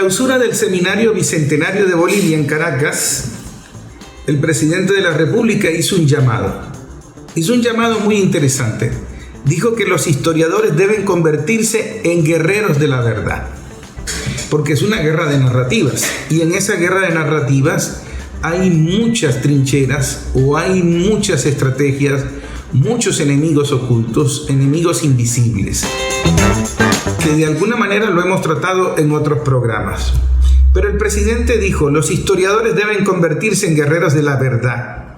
clausura del Seminario Bicentenario de Bolivia en Caracas, el presidente de la República hizo un llamado muy interesante. Dijo que los historiadores deben convertirse en guerreros de la verdad, porque es una guerra de narrativas, y en esa guerra de narrativas hay muchas trincheras o hay muchas estrategias, muchos enemigos ocultos, enemigos invisibles, que de alguna manera lo hemos tratado en otros programas. Pero el presidente dijo, los historiadores deben convertirse en guerreros de la verdad,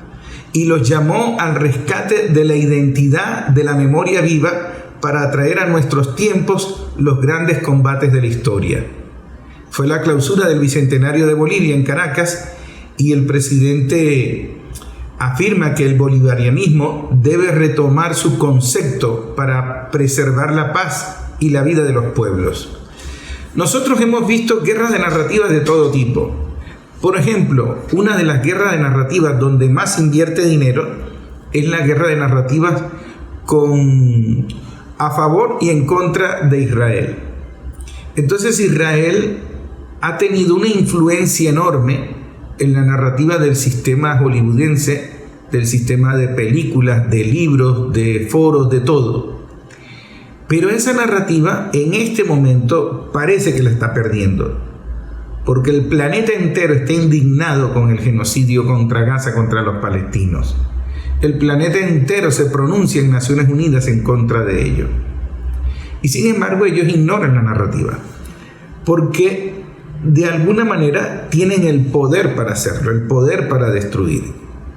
y los llamó al rescate de la identidad de la memoria viva para atraer a nuestros tiempos los grandes combates de la historia. Fue la clausura del Bicentenario de Bolivia en Caracas, y el presidente afirma que el bolivarianismo debe retomar su concepto para preservar la paz y la vida de los pueblos. Nosotros hemos visto guerras de narrativas de todo tipo. Por ejemplo, una de las guerras de narrativas donde más invierte dinero es la guerra de narrativas a favor y en contra de Israel. Entonces Israel ha tenido una influencia enorme en la narrativa del sistema hollywoodense, del sistema de películas, de libros, de foros, de todo. Pero esa narrativa en este momento parece que la está perdiendo, porque el planeta entero está indignado con el genocidio contra Gaza, contra los palestinos. El planeta entero se pronuncia en Naciones Unidas en contra de ello. Y sin embargo ellos ignoran la narrativa, porque de alguna manera tienen el poder para hacerlo, el poder para destruir,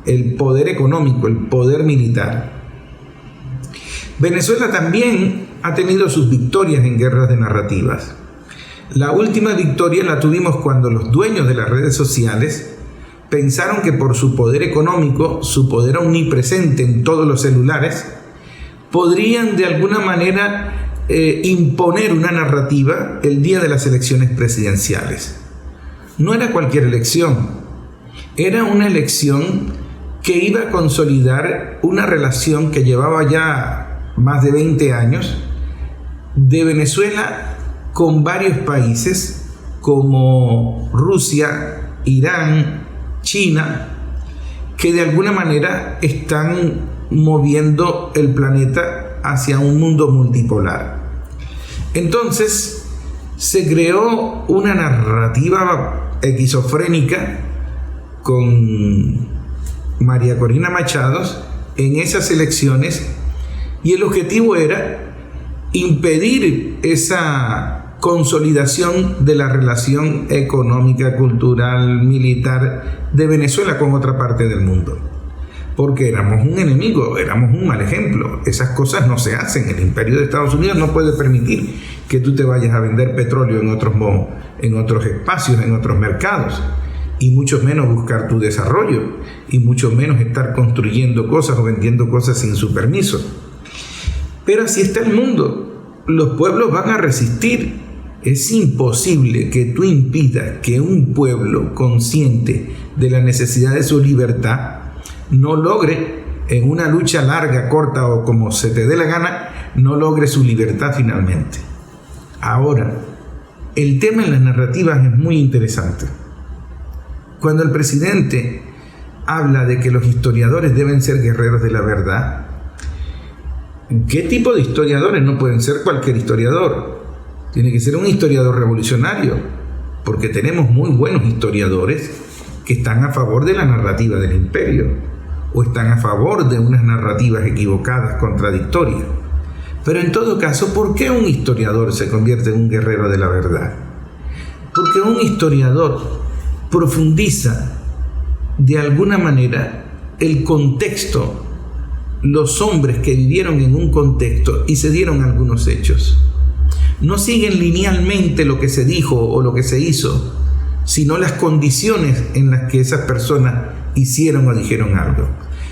el poder económico, el poder militar. Venezuela también ha tenido sus victorias en guerras de narrativas. La última victoria la tuvimos cuando los dueños de las redes sociales pensaron que por su poder económico, su poder omnipresente en todos los celulares, podrían de alguna manera imponer una narrativa el día de las elecciones presidenciales. No era cualquier elección, era una elección que iba a consolidar una relación que llevaba ya más de 20 años de Venezuela con varios países como Rusia, Irán, China, que de alguna manera están moviendo el planeta hacia un mundo multipolar. Entonces se creó una narrativa esquizofrénica con María Corina Machado en esas elecciones, y el objetivo era impedir esa consolidación de la relación económica, cultural, militar de Venezuela con otra parte del mundo. Porque éramos un enemigo, éramos un mal ejemplo. Esas cosas no se hacen. El imperio de Estados Unidos no puede permitir que tú te vayas a vender petróleo en otros espacios, en otros mercados, y mucho menos buscar tu desarrollo, y mucho menos estar construyendo cosas o vendiendo cosas sin su permiso. Pero así está el mundo. Los pueblos van a resistir. Es imposible que tú impidas que un pueblo consciente de la necesidad de su libertad no logre, en una lucha larga, corta o como se te dé la gana, no logre su libertad finalmente. Ahora, el tema en las narrativas es muy interesante. Cuando el presidente habla de que los historiadores deben ser guerreros de la verdad, ¿qué tipo de historiadores? No pueden ser cualquier historiador. Tiene que ser un historiador revolucionario, porque tenemos muy buenos historiadores que están a favor de la narrativa del imperio, o están a favor de unas narrativas equivocadas, contradictorias. Pero en todo caso, ¿por qué un historiador se convierte en un guerrero de la verdad? Porque un historiador profundiza de alguna manera el contexto, los hombres que vivieron en un contexto y se dieron algunos hechos. No siguen linealmente lo que se dijo o lo que se hizo, sino las condiciones en las que esas personas hicieron o dijeron algo.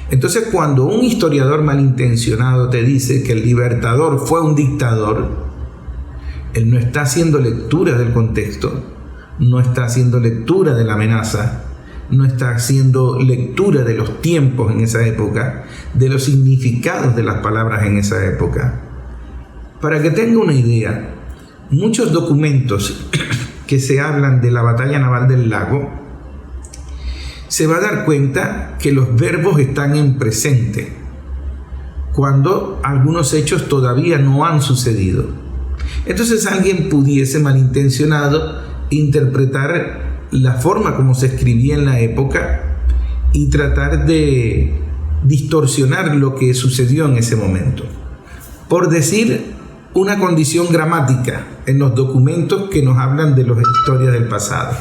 Entonces, cuando un historiador malintencionado te dice que el Libertador fue un dictador, él no está haciendo lectura del contexto, no está haciendo lectura de la amenaza, no está haciendo lectura de los tiempos en esa época, de los significados de las palabras en esa época. Para que tenga una idea, muchos documentos que se hablan de la batalla naval del lago, se va a dar cuenta que los verbos están en presente, cuando algunos hechos todavía no han sucedido. Entonces alguien pudiese, malintencionado, interpretar la forma como se escribía en la época y tratar de distorsionar lo que sucedió en ese momento. Por decir una condición gramática en los documentos que nos hablan de las historias del pasado.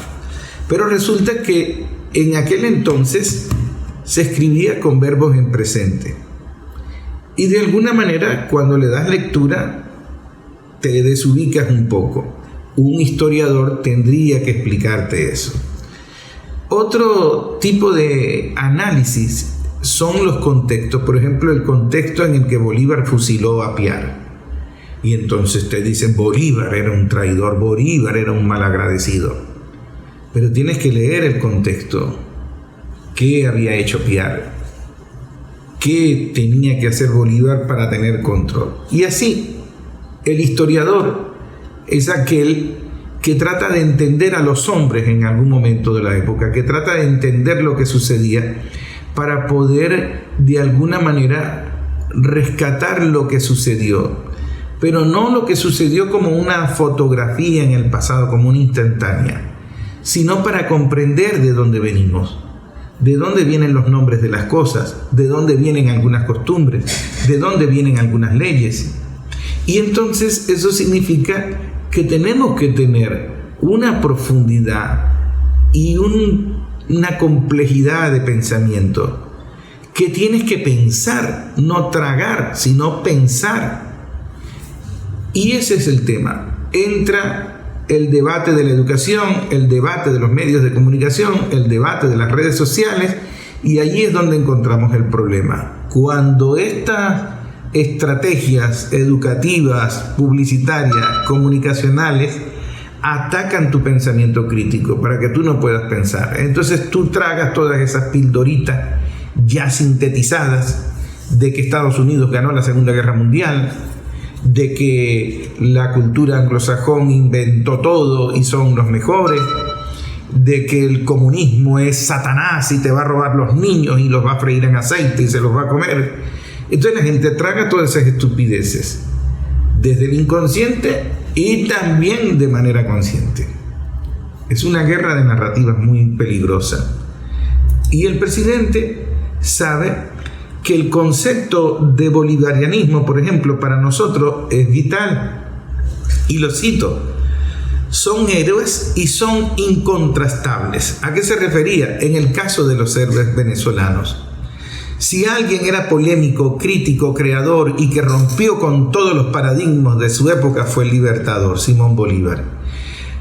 Pero resulta que en aquel entonces se escribía con verbos en presente. Y de alguna manera, cuando le das lectura, te desubicas un poco. Un historiador tendría que explicarte eso. Otro tipo de análisis son los contextos. Por ejemplo, el contexto en el que Bolívar fusiló a Piar. Y entonces te dicen, Bolívar era un traidor, Bolívar era un malagradecido. Pero tienes que leer el contexto. ¿Qué había hecho Piar? ¿Qué tenía que hacer Bolívar para tener control? Y así, el historiador es aquel que trata de entender a los hombres en algún momento de la época, que trata de entender lo que sucedía para poder de alguna manera rescatar lo que sucedió, pero no lo que sucedió como una fotografía en el pasado, como una instantánea, sino para comprender de dónde venimos, de dónde vienen los nombres de las cosas, de dónde vienen algunas costumbres, de dónde vienen algunas leyes. Y entonces eso significa que tenemos que tener una profundidad y una complejidad de pensamiento, que tienes que pensar, no tragar, sino pensar. Y ese es el tema. Entra el debate de la educación, el debate de los medios de comunicación, el debate de las redes sociales, y allí es donde encontramos el problema. Cuando estas estrategias educativas, publicitarias, comunicacionales, atacan tu pensamiento crítico para que tú no puedas pensar. Entonces tú tragas todas esas pildoritas ya sintetizadas de que Estados Unidos ganó la Segunda Guerra Mundial, de que la cultura anglosajón inventó todo y son los mejores, de que el comunismo es Satanás y te va a robar los niños y los va a freír en aceite y se los va a comer. Entonces la gente traga todas esas estupideces desde el inconsciente y también de manera consciente. Es una guerra de narrativas muy peligrosa. Y el presidente sabe que el concepto de bolivarianismo, por ejemplo, para nosotros es vital. Y lo cito: son héroes y son incontrastables. ¿A qué se refería? En el caso de los héroes venezolanos. Si alguien era polémico, crítico, creador y que rompió con todos los paradigmas de su época, fue el libertador Simón Bolívar.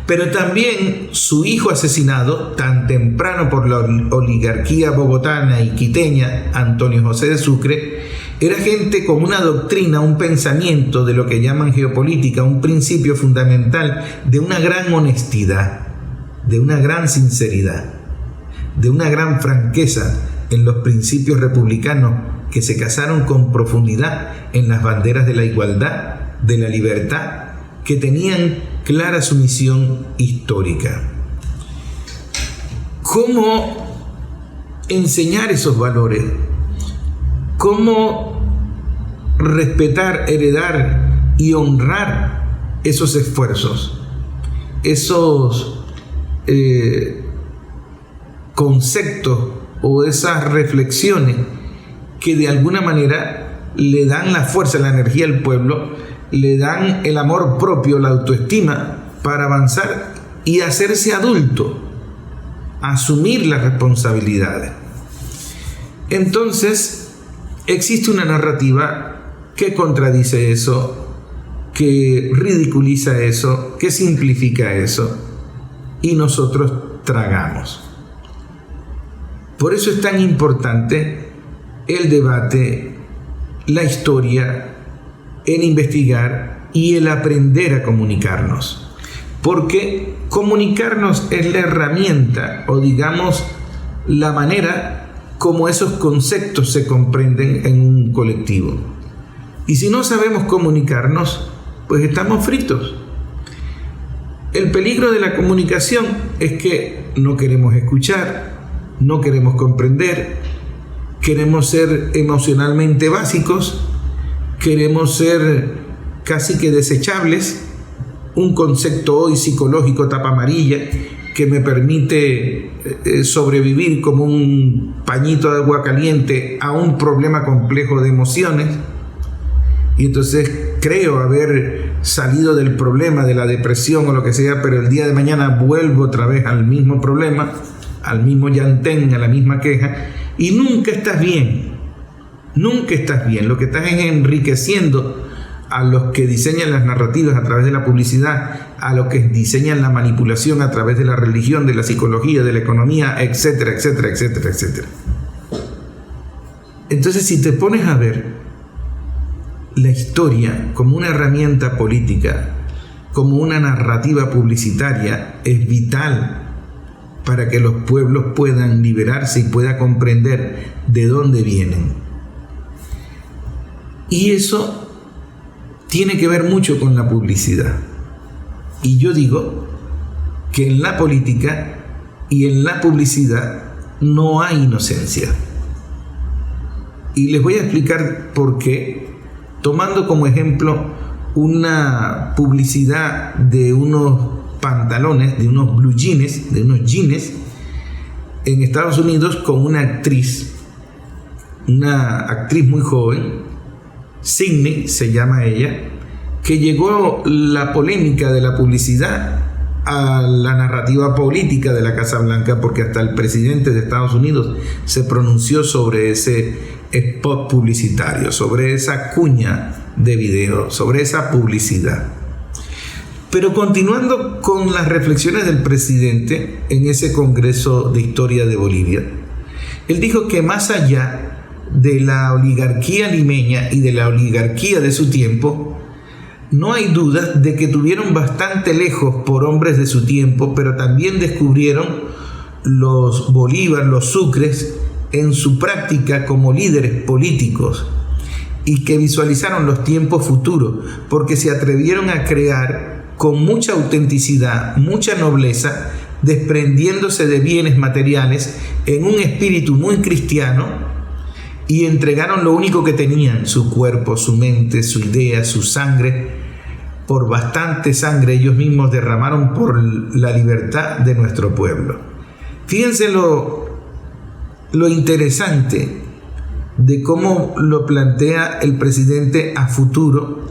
Pero también su hijo asesinado tan temprano por la oligarquía bogotana y quiteña, Antonio José de Sucre, era gente con una doctrina, un pensamiento de lo que llaman geopolítica, un principio fundamental de una gran honestidad, de una gran sinceridad, de una gran franqueza en los principios republicanos que se casaron con profundidad en las banderas de la igualdad, de la libertad, que tenían clara su misión histórica. ¿Cómo enseñar esos valores? ¿Cómo respetar, heredar y honrar esos esfuerzos? Esos conceptos o esas reflexiones que de alguna manera le dan la fuerza, la energía al pueblo, le dan el amor propio, la autoestima para avanzar y hacerse adulto, asumir las responsabilidades. Entonces, existe una narrativa que contradice eso, que ridiculiza eso, que simplifica eso, y nosotros tragamos. Por eso es tan importante el debate, la historia, el investigar y el aprender a comunicarnos. Porque comunicarnos es la herramienta o digamos la manera como esos conceptos se comprenden en un colectivo. Y si no sabemos comunicarnos, pues estamos fritos. El peligro de la comunicación es que no queremos escuchar, no queremos comprender, queremos ser emocionalmente básicos, queremos ser casi que desechables, un concepto hoy psicológico tapa amarilla que me permite sobrevivir como un pañito de agua caliente a un problema complejo de emociones. Y entonces creo haber salido del problema de la depresión o lo que sea, pero el día de mañana vuelvo otra vez al mismo problema, al mismo llantén, a la misma queja, y nunca estás bien. Nunca estás bien. Lo que estás es enriqueciendo a los que diseñan las narrativas a través de la publicidad, a los que diseñan la manipulación a través de la religión, de la psicología, de la economía, etcétera, etcétera, etcétera, etcétera. Entonces, si te pones a ver la historia como una herramienta política, como una narrativa publicitaria, es vital para que los pueblos puedan liberarse y puedan comprender de dónde vienen. Y eso tiene que ver mucho con la publicidad. Y yo digo que en la política y en la publicidad no hay inocencia. Y les voy a explicar por qué, tomando como ejemplo una publicidad de unos pantalones, de unos blue jeans, de unos jeans en Estados Unidos con una actriz muy joven, Sydney se llama ella, que llegó la polémica de la publicidad a la narrativa política de la Casa Blanca, porque hasta el presidente de Estados Unidos se pronunció sobre ese spot publicitario, sobre esa cuña de video, sobre esa publicidad. Pero continuando con las reflexiones del presidente en ese Congreso de Historia de Bolivia, él dijo que más allá de la oligarquía limeña y de la oligarquía de su tiempo, no hay duda de que tuvieron bastante lejos por hombres de su tiempo, pero también descubrieron los Bolívar, los Sucres, en su práctica como líderes políticos, y que visualizaron los tiempos futuros, porque se atrevieron a crear con mucha autenticidad, mucha nobleza, desprendiéndose de bienes materiales en un espíritu muy cristiano, y entregaron lo único que tenían, su cuerpo, su mente, su idea, su sangre. Por bastante sangre ellos mismos derramaron por la libertad de nuestro pueblo. Fíjense lo interesante de cómo lo plantea el presidente a futuro,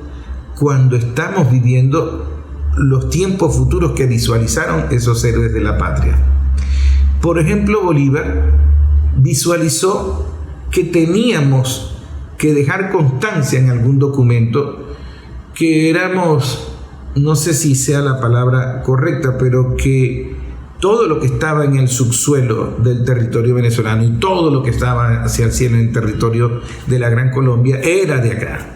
cuando estamos viviendo los tiempos futuros que visualizaron esos héroes de la patria. Por ejemplo, Bolívar visualizó que teníamos que dejar constancia en algún documento que éramos, no sé si sea la palabra correcta, pero que todo lo que estaba en el subsuelo del territorio venezolano y todo lo que estaba hacia el cielo en el territorio de la Gran Colombia era de acá.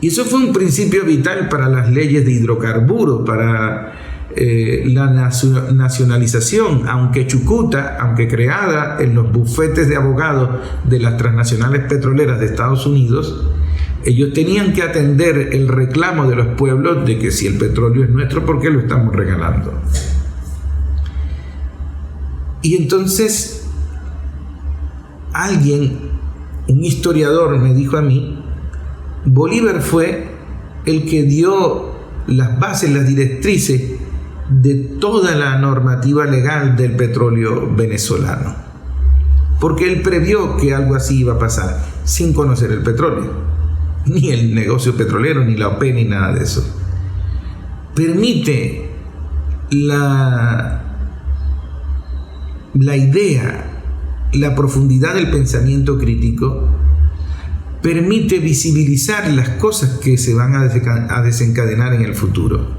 Y eso fue un principio vital para las leyes de hidrocarburos, para la nacionalización, aunque chucuta, aunque creada en los bufetes de abogados de las transnacionales petroleras de Estados Unidos, ellos tenían que atender el reclamo de los pueblos de que si el petróleo es nuestro, ¿por qué lo estamos regalando? Y entonces un historiador me dijo a mí, Bolívar fue el que dio las bases, las directrices de toda la normativa legal del petróleo venezolano, porque él previó que algo así iba a pasar sin conocer el petróleo, ni el negocio petrolero, ni la OPE, ni nada de eso. Permite la idea, la profundidad del pensamiento crítico, permite visibilizar las cosas que se van a desencadenar en el futuro.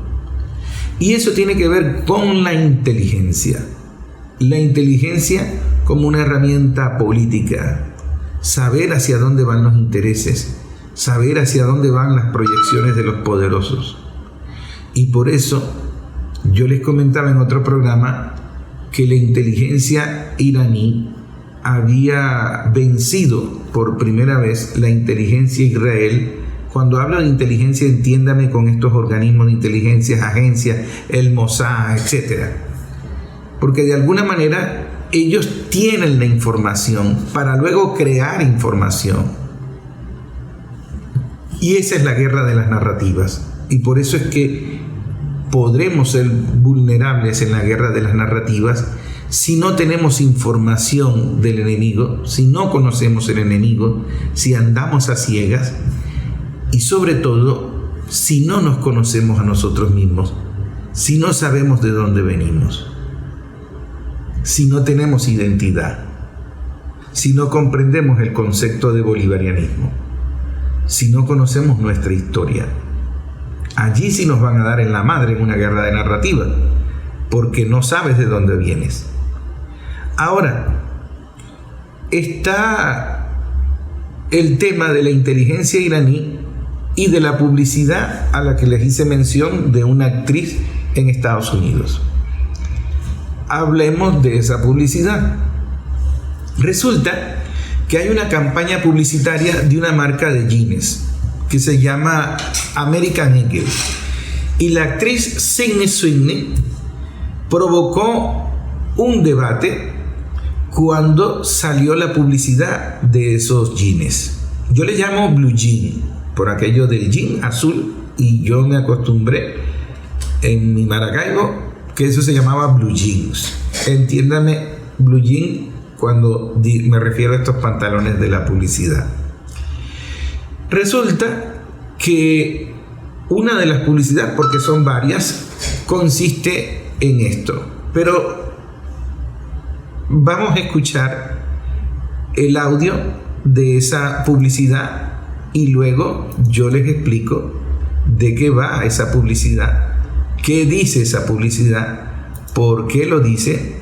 Y eso tiene que ver con la inteligencia. La inteligencia como una herramienta política. Saber hacia dónde van los intereses. Saber hacia dónde van las proyecciones de los poderosos. Y por eso yo les comentaba en otro programa que la inteligencia iraní había vencido por primera vez la inteligencia israelí Cuando hablo de inteligencia, entiéndame con estos organismos de inteligencia, agencias, el Mossad, etc. Porque de alguna manera ellos tienen la información para luego crear información. Y esa es la guerra de las narrativas. Y por eso es que podremos ser vulnerables en la guerra de las narrativas si no tenemos información del enemigo, si no conocemos el enemigo, si andamos a ciegas y sobre todo si no nos conocemos a nosotros mismos, si no sabemos de dónde venimos, si no tenemos identidad, si no comprendemos el concepto de bolivarianismo, si no conocemos nuestra historia. Allí sí nos van a dar en la madre en una guerra de narrativa, porque no sabes de dónde vienes. Ahora, está el tema de la inteligencia iraní y de la publicidad a la que les hice mención de una actriz en Estados Unidos. Hablemos de esa publicidad. Resulta que hay una campaña publicitaria de una marca de jeans que se llama American Eagle, y la actriz Sydney Sweeney provocó un debate cuando salió la publicidad de esos jeans. Yo le llamo blue jean por aquello del jean azul, y yo me acostumbré en mi Maracaibo que eso se llamaba blue jeans. Entiéndame blue jean cuando me refiero a estos pantalones de la publicidad. Resulta que una de las publicidades, porque son varias, consiste en esto. Pero vamos a escuchar el audio de esa publicidad y luego yo les explico de qué va esa publicidad, qué dice esa publicidad, por qué lo dice,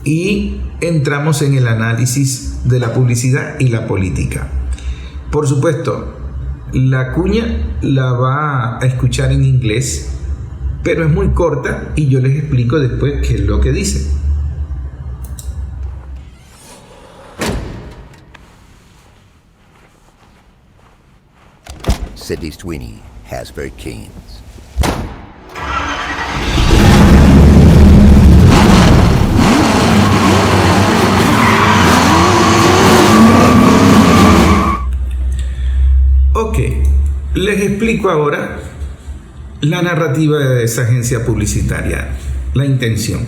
y entramos en el análisis de la publicidad y la política. Por supuesto, la cuña la va a escuchar en inglés, pero es muy corta y yo les explico después qué es lo que dice. Sydney Sweeney, Hasbury, Keynes. Ok, les explico ahora la narrativa de esa agencia publicitaria, la intención.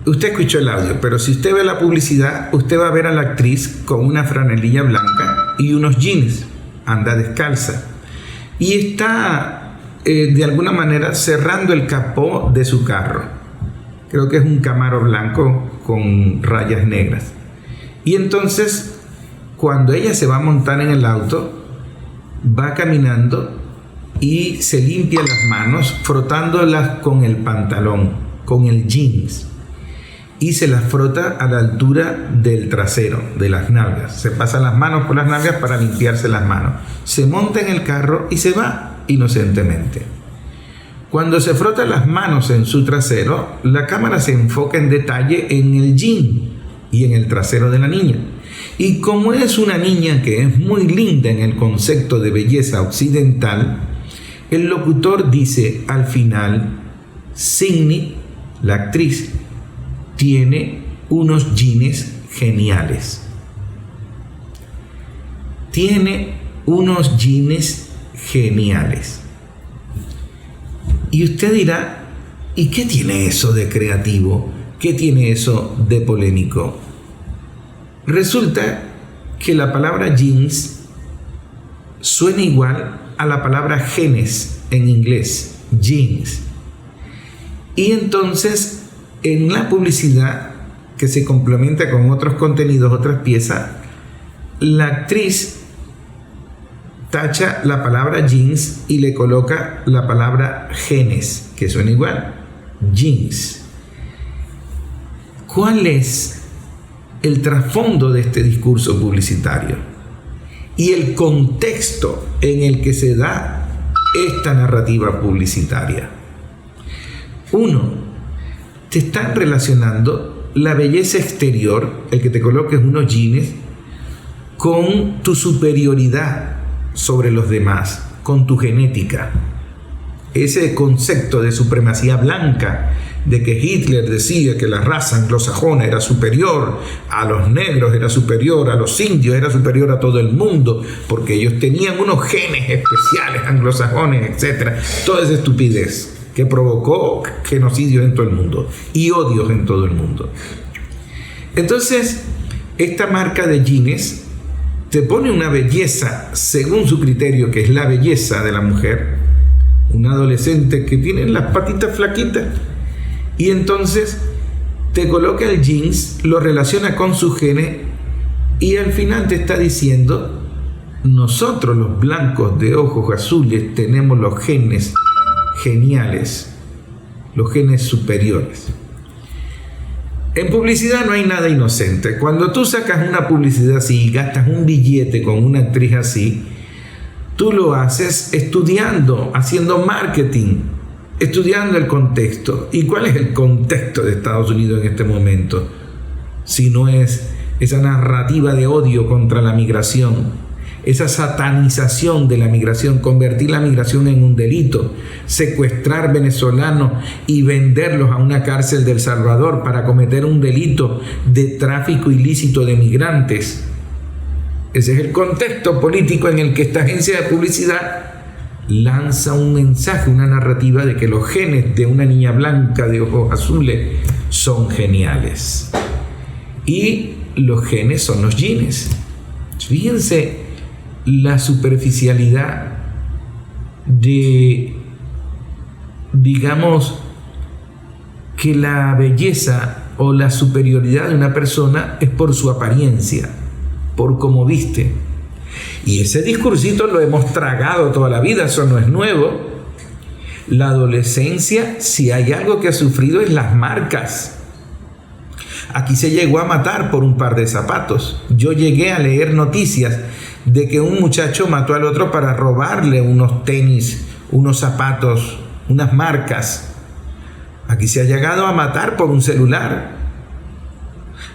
Usted escuchó el audio, pero si usted ve la publicidad, usted va a ver a la actriz con una franelilla blanca y unos jeans, anda descalza, y está de alguna manera cerrando el capó de su carro. Creo que es un Camaro blanco con rayas negras. Y entonces, cuando ella se va a montar en el auto, va caminando y se limpia las manos frotándolas con el pantalón, con el jeans, y se las frota a la altura del trasero, de las nalgas. Se pasa las manos por las nalgas para limpiarse las manos. Se monta en el carro y se va inocentemente. Cuando se frota las manos en su trasero, la cámara se enfoca en detalle en el jean y en el trasero de la niña. Y como es una niña que es muy linda en el concepto de belleza occidental, el locutor dice al final: Sydney, la actriz, tiene unos jeans geniales. Tiene unos jeans geniales. Y usted dirá, ¿y qué tiene eso de creativo? ¿Qué tiene eso de polémico? Resulta que la palabra jeans suena igual a la palabra genes en inglés, jeans. Y entonces, en la publicidad que se complementa con otros contenidos, otras piezas, la actriz tacha la palabra jeans y le coloca la palabra genes, que suena igual, jeans. ¿Cuál es el trasfondo de este discurso publicitario y el contexto en el que se da esta narrativa publicitaria? Uno, te están relacionando la belleza exterior, el que te coloques unos jeans, con tu superioridad sobre los demás con tu genética. Ese concepto de supremacía blanca, de que Hitler decía que la raza anglosajona era superior a los negros, era superior a los indios, era superior a todo el mundo, porque ellos tenían unos genes especiales anglosajones, etc. Toda esa estupidez que provocó genocidios en todo el mundo y odios en todo el mundo. Entonces, esta marca de jeans te pone una belleza según su criterio, que es la belleza de la mujer, una adolescente que tiene las patitas flaquitas, y entonces te coloca el jeans, lo relaciona con sus genes, y al final te está diciendo: nosotros los blancos de ojos azules tenemos los genes geniales, los genes superiores. En publicidad no hay nada inocente. Cuando tú sacas una publicidad así y gastas un billete con una actriz así, tú lo haces estudiando, haciendo marketing, estudiando el contexto. ¿Y cuál es el contexto de Estados Unidos en este momento? Si no es esa narrativa de odio contra la migración, esa satanización de la migración, convertir la migración en un delito, secuestrar venezolanos y venderlos a una cárcel de El Salvador para cometer un delito de tráfico ilícito de migrantes. Ese es el contexto político en el que esta agencia de publicidad lanza un mensaje, una narrativa de que los genes de una niña blanca de ojos azules son geniales. Y los genes son los genes. Fíjense la superficialidad de, digamos, que la belleza o la superioridad de una persona es por su apariencia, por cómo viste. Y ese discursito lo hemos tragado toda la vida, eso no es nuevo. La adolescencia, si hay algo que ha sufrido, es las marcas. Aquí se llegó a matar por un par de zapatos. Yo llegué a leer noticias de que un muchacho mató al otro para robarle unos tenis, unos zapatos, unas marcas. Aquí se ha llegado a matar por un celular.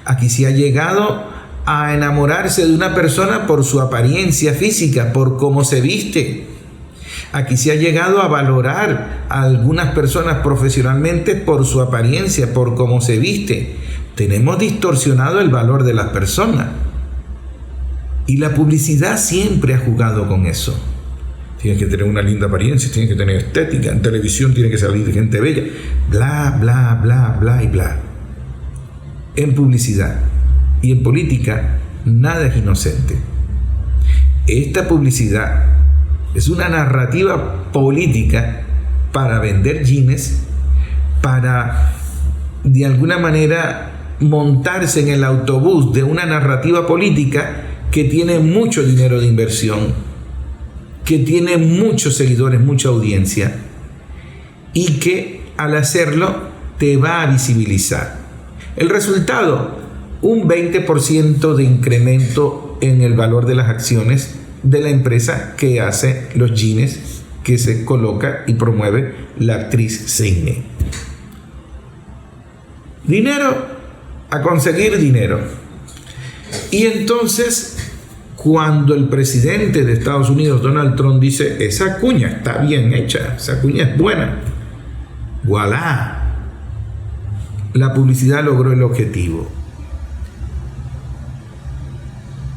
Aquí se ha llegado a enamorarse de una persona por su apariencia física, por cómo se viste. Aquí se ha llegado a valorar a algunas personas profesionalmente por su apariencia, por cómo se viste. Tenemos distorsionado el valor de las personas. Y la publicidad siempre ha jugado con eso. Tienes que tener una linda apariencia, tienes que tener estética, en televisión tiene que salir gente bella, bla, bla, bla, bla y bla. En publicidad y en política nada es inocente. Esta publicidad es una narrativa política para vender jeans, para de alguna manera montarse en el autobús de una narrativa política que tiene mucho dinero de inversión, que tiene muchos seguidores, mucha audiencia, y que al hacerlo te va a visibilizar. El resultado, un 20% de incremento en el valor de las acciones de la empresa que hace los jeans que se coloca y promueve la actriz Sidney. Dinero, a conseguir dinero. Y entonces, cuando el presidente de Estados Unidos, Donald Trump, dice: esa cuña está bien hecha, esa cuña es buena, ¡voilá! La publicidad logró el objetivo.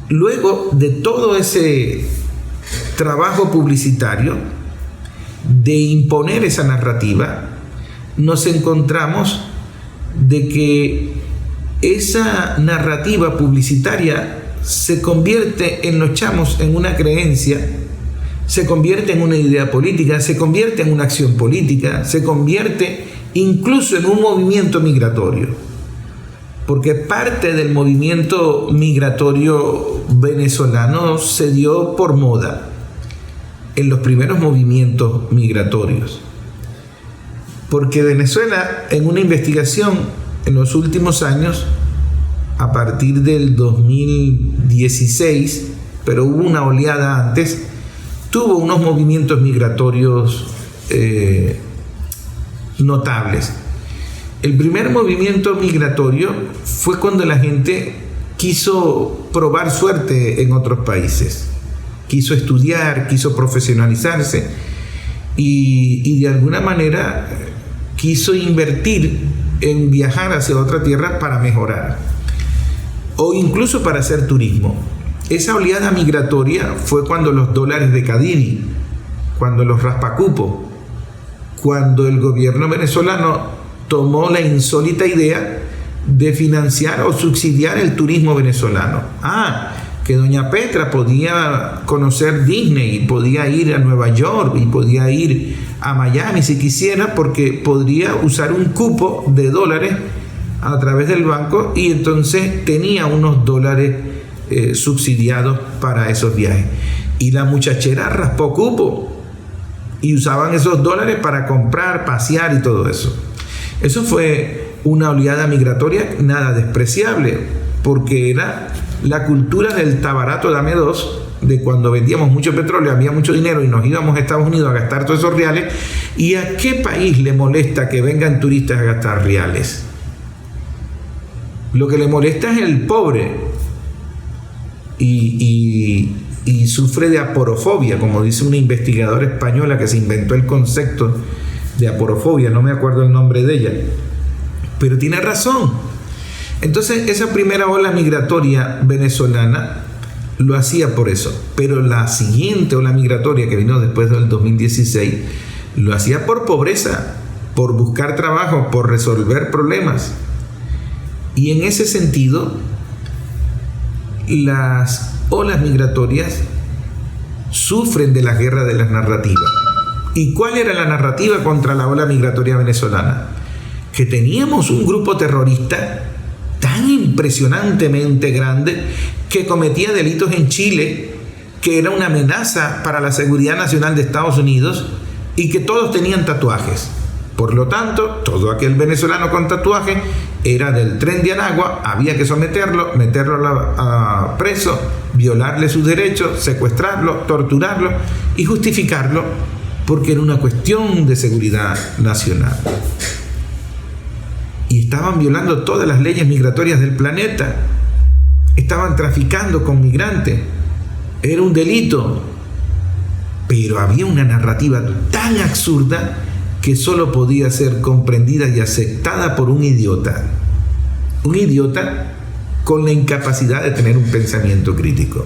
Luego de todo ese trabajo publicitario, de imponer esa narrativa, nos encontramos de que esa narrativa publicitaria se convierte en los chamos en una creencia, se convierte en una idea política, se convierte en una acción política, se convierte incluso en un movimiento migratorio, porque parte del movimiento migratorio venezolano se dio por moda en los primeros movimientos migratorios, porque Venezuela, en una investigación en los últimos años, a partir del 2016, pero hubo una oleada antes, tuvo unos movimientos migratorios notables. El primer movimiento migratorio fue cuando la gente quiso probar suerte en otros países. quiso estudiar, quiso profesionalizarse y de alguna manera quiso invertir en viajar hacia otra tierra para mejorar o incluso para hacer turismo. Esa oleada migratoria fue cuando los dólares de Cadivi, cuando los raspacupos, cuando el gobierno venezolano tomó la insólita idea de financiar o subsidiar el turismo venezolano. Que doña Petra podía conocer Disney y podía ir a Nueva York y podía ir a Miami si quisiera, porque podría usar un cupo de dólares a través del banco y entonces tenía unos dólares subsidiados para esos viajes. Y la muchachera raspó cupo y usaban esos dólares para comprar, pasear y todo eso. Eso fue una oleada migratoria nada despreciable, porque era la cultura del tabarato dame dos, de cuando vendíamos mucho petróleo, había mucho dinero y nos íbamos a Estados Unidos a gastar todos esos reales. ¿Y a qué país le molesta que vengan turistas a gastar reales? Lo que le molesta es el pobre y sufre de aporofobia, como dice una investigadora española que se inventó el concepto de aporofobia, no me acuerdo el nombre de ella, pero tiene razón. Entonces esa primera ola migratoria venezolana lo hacía por eso, pero la siguiente ola migratoria que vino después del 2016 lo hacía por pobreza, por buscar trabajo, por resolver problemas. Y en ese sentido, las olas migratorias sufren de la guerra de las narrativas. ¿Y cuál era la narrativa contra la ola migratoria venezolana? Que teníamos un grupo terrorista tan impresionantemente grande que cometía delitos en Chile, que era una amenaza para la seguridad nacional de Estados Unidos y que todos tenían tatuajes. Por lo tanto, todo aquel venezolano con tatuaje era del Tren de Aragua, había que someterlo, meterlo a preso, violarle sus derechos, secuestrarlo, torturarlo y justificarlo porque era una cuestión de seguridad nacional. Y estaban violando todas las leyes migratorias del planeta. Estaban traficando con migrantes. Era un delito. Pero había una narrativa tan absurda que solo podía ser comprendida y aceptada por un idiota. Un idiota con la incapacidad de tener un pensamiento crítico.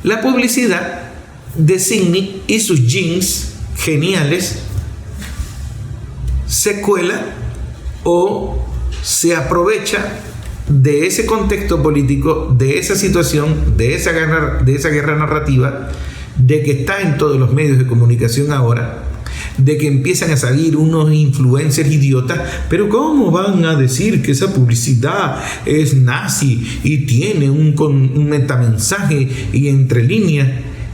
La publicidad de Sidney y sus jeans geniales se cuela o se aprovecha de ese contexto político, de esa situación, de esa guerra narrativa, de que está en todos los medios de comunicación ahora, de que empiezan a salir unos influencers idiotas. Pero ¿cómo van a decir que esa publicidad es nazi y tiene un metamensaje y entre líneas?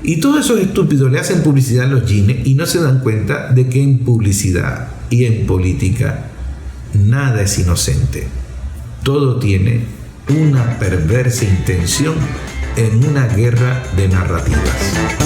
Y todos esos estúpidos le hacen publicidad a los jeans y no se dan cuenta de que en publicidad y en política nada es inocente. Todo tiene una perversa intención en una guerra de narrativas.